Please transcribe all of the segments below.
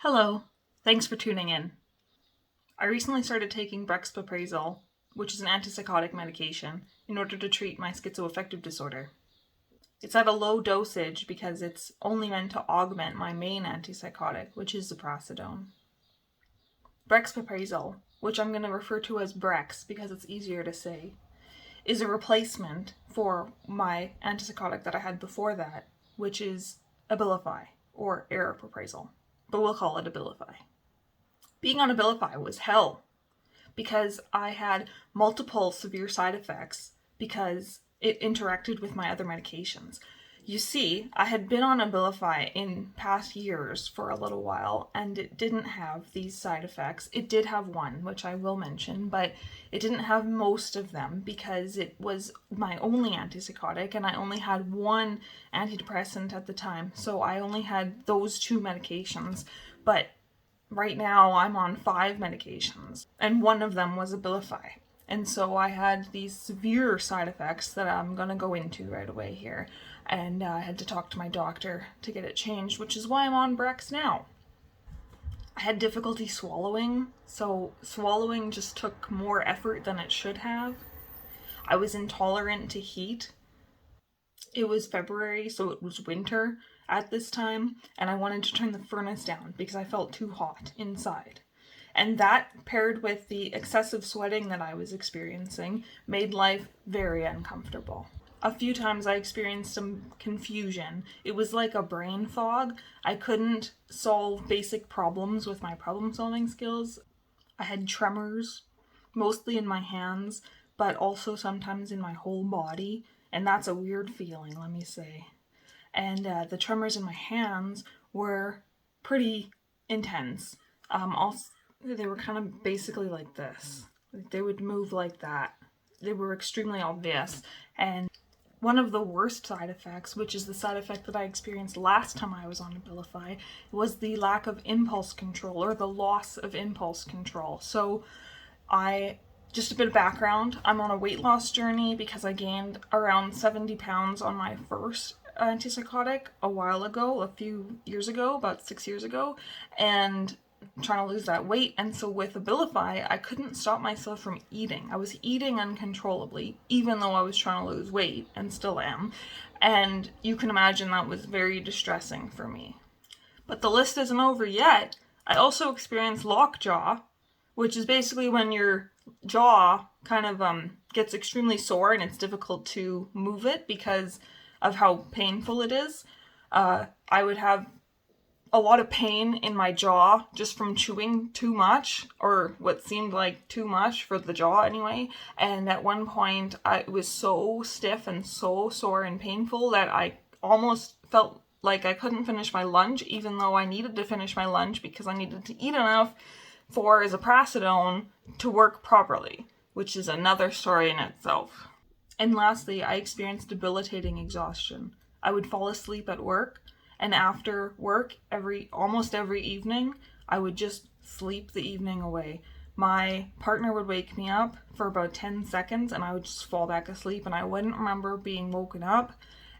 Hello, thanks for tuning in. I recently started taking Brexpiprazole, which is an antipsychotic medication, in order to treat my schizoaffective disorder. It's at a low dosage because it's only meant to augment my main antipsychotic, which is ziprasidone. Brexpiprazole, which I'm going to refer to as Brex because it's easier to say, is a replacement for my antipsychotic that I had before that, which is Abilify, or aripiprazole, but we'll call it Abilify. Being on Abilify was hell because I had multiple severe side effects because it interacted with my other medications. You see, I had been on Abilify in past years for a little while and it didn't have these side effects. It did have one, which I will mention, but it didn't have most of them because it was my only antipsychotic and I only had one antidepressant at the time. So I only had those two medications, but right now I'm on 5 medications and one of them was Abilify. And so I had these severe side effects that I'm going to go into right away here. And I had to talk to my doctor to get it changed, which is why I'm on Brex now. I had difficulty swallowing, so swallowing just took more effort than it should have. I was intolerant to heat. It was February, so it was winter at this time, and I wanted to turn the furnace down because I felt too hot inside. And that, paired with the excessive sweating that I was experiencing, made life very uncomfortable. A few times I experienced some confusion. It was like a brain fog. I couldn't solve basic problems with my problem-solving skills. I had tremors, mostly in my hands, but also sometimes in my whole body. And that's a weird feeling, let me say. And the tremors in my hands were pretty intense. Also, they were kind of basically like this. They would move like that. They were extremely obvious. And one of the worst side effects, which is the side effect that I experienced last time I was on Abilify, was the lack of impulse control, or the loss of impulse control. So just a bit of background, I'm on a weight loss journey because I gained around 70 pounds on my first antipsychotic a while ago, a few years ago, about 6 years ago, and I'm trying to lose that weight. And so with Abilify, I couldn't stop myself from eating. I was eating uncontrollably, even though I was trying to lose weight, and still am. And you can imagine that was very distressing for me. But the list isn't over yet. I also experienced LOCKJAW, which is basically when your jaw kind of gets extremely sore and it's difficult to move it because of how painful it is. I would have a lot of pain in my jaw just from chewing too much, or what seemed like too much for the jaw anyway. And at one point it was so stiff and so sore and painful that I almost felt like I couldn't finish my lunch, even though I needed to finish my lunch because I needed to eat enough for ziprasidone to work properly, which is another story in itself. And lastly, I experienced debilitating exhaustion. I would fall asleep at work, and after work, almost every evening, I would just sleep the evening away. My partner would wake me up for about 10 seconds and I would just fall back asleep and I wouldn't remember being woken up.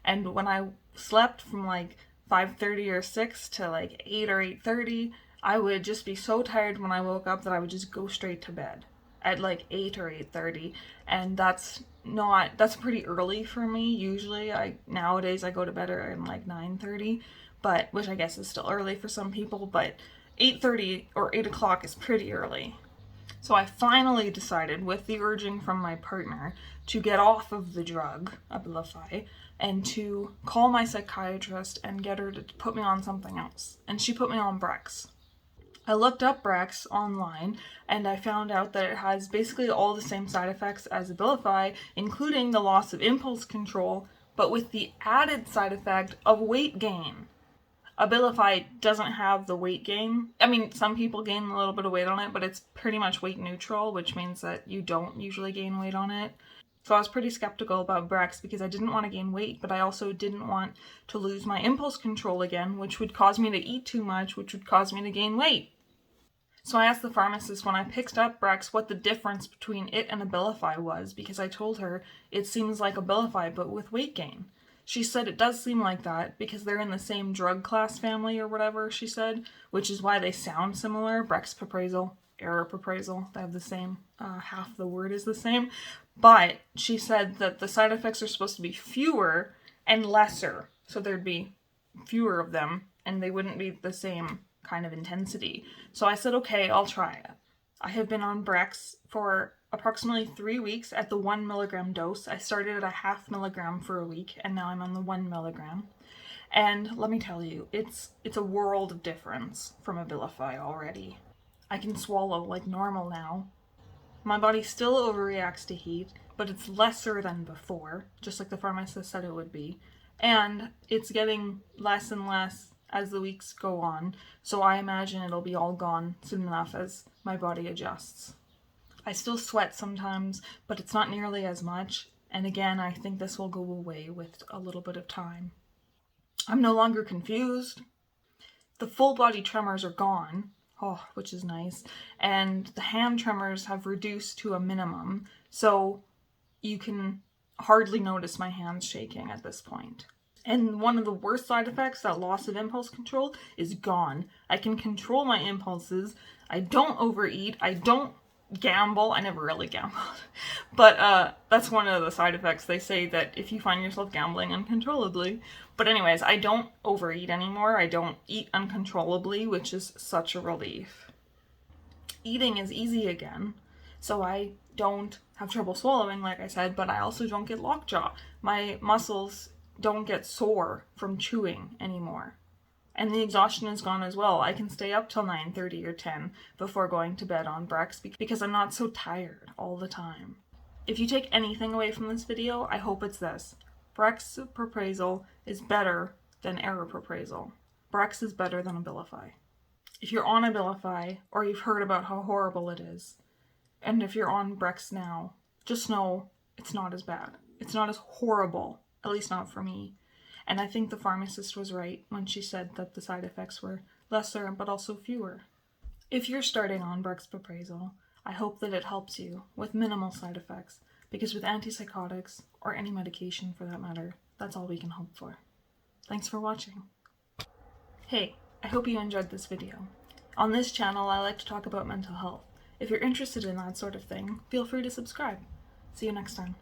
And when I slept from like 5:30 or 6 to like 8 or 8:30, I would just be so tired when I woke up that I would just go straight to bed at like 8 or 8:30. And that's pretty early for me. Usually nowadays I go to bed around like 9:30, but which I guess is still early for some people, but 8:30 or 8 o'clock is pretty early. So I finally decided, with the urging from my partner, to get off of the drug, Abilify, and to call my psychiatrist and get her to put me on something else. And she put me on Brex. I looked up Brex online and I found out that it has basically all the same side effects as Abilify, including the loss of impulse control, but with the added side effect of weight gain. Abilify doesn't have the weight gain. I mean, some people gain a little bit of weight on it, but it's pretty much weight neutral, which means that you don't usually gain weight on it. So I was pretty skeptical about Brex because I didn't want to gain weight, but I also didn't want to lose my impulse control again, which would cause me to eat too much, which would cause me to gain weight. So I asked the pharmacist when I picked up Brex what the difference between it and Abilify was, because I told her it seems like Abilify but with weight gain. She said it does seem like that because they're in the same drug class family or whatever she said, which is why they sound similar. Brexpiprazole, aripiprazole, they have the same, half the word is the same. But she said that the side effects are supposed to be fewer and lesser. So there'd be fewer of them and they wouldn't be the same kind of intensity. So I said, okay, I'll try it. I have been on Brex for approximately 3 weeks at the 1 milligram dose. I started at a 0.5 milligram for a week and now I'm on the 1 milligram. And let me tell you, it's a world of difference from Abilify already. I can swallow like normal now. My body still overreacts to heat, but it's lesser than before, just like the pharmacist said it would be. And it's getting less and less as the weeks go on, so I imagine it'll be all gone soon enough as my body adjusts. I still sweat sometimes, but it's not nearly as much, and again, I think this will go away with a little bit of time. I'm no longer confused. The full body tremors are gone, which is nice, and the hand tremors have reduced to a minimum, so you can hardly notice my hands shaking at this point. And one of the worst side effects, that loss of impulse control, is gone. I can control my impulses. I don't overeat. I don't gamble. I never really gambled. But that's one of the side effects. They say that if you find yourself gambling uncontrollably. But anyways, I don't overeat anymore. I don't eat uncontrollably, which is such a relief. Eating is easy again. So I don't have trouble swallowing, like I said, but I also don't get lockjaw. My muscles don't get sore from chewing anymore. And the exhaustion is gone as well. I can stay up till 9:30 or 10 before going to bed on Brex because I'm not so tired all the time. If you take anything away from this video, I hope it's this. Brexpiprazole is better than aripiprazole. Brex is better than Abilify. If you're on Abilify, or you've heard about how horrible it is, and if you're on Brex now, just know it's not as bad. It's not as horrible. At least not for me. And I think the pharmacist was right when she said that the side effects were lesser but also fewer. If you're starting on Brexpiprazole, I hope that it helps you with minimal side effects, because with antipsychotics, or any medication for that matter, that's all we can hope for. Thanks for watching. Hey, I hope you enjoyed this video. On this channel, I like to talk about mental health. If you're interested in that sort of thing, feel free to subscribe. See you next time.